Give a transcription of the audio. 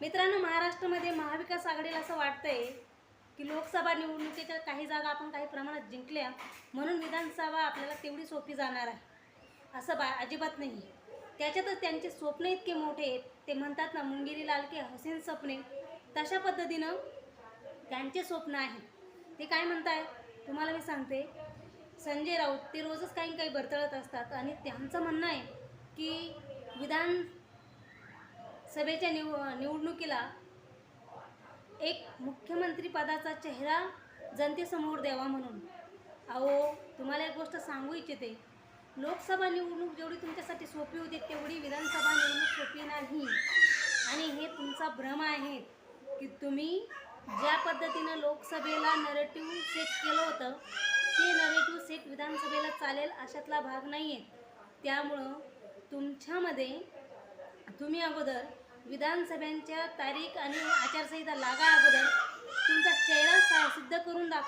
मित्रांनो, महाराष्ट्रामध्ये महाविकास आघाडीला असं वाटतंय की लोकसभा निवडणुकीच्या काही जागा आपण काही प्रमाणात जिंकल्या म्हणून विधानसभा आपल्याला तेवढी सोपी जाणार आहे, असं अजिबात नाही. त्याच्यातच त्यांचे स्वप्न इतके मोठे आहेत, ते म्हणतात ना, मुंगिरी लाल के हसीन सपने, तशा पद्धतीनं त्यांचे स्वप्न आहे. ते काय म्हणताय तुम्हाला मी सांगते. संजय राऊत ते रोजच काही काही बरतळत असतात आणि त्यांचं म्हणणं आहे की विधानसभेच्या निवडणुकीला एक मुख्यमंत्री पदाचा चेहरा जनतेसमोर द्यावा म्हणून. अहो, तुम्हाला एक गोष्ट सांगू इच्छिते, लोकसभा निवडणूक जेवढी तुमच्यासाठी सोपी होती तेवढी विधानसभा निवडणूक सोपी नाही. आणि हे तुमचा भ्रम आहे की तुम्ही ज्या पद्धतीनं लोकसभेला नरेटिव्ह सेट केलं होतं ते नरेटिव्ह सेट विधानसभेला चालेल अशातला भाग नाही आहे. त्यामुळं तुमच्यामध्ये तुम्ही अगोदर विधानसभेच्या तारीख आणि आचारसंहिता लागा अगोदर तुमचा चेहरा सिद्ध करून दाखवा.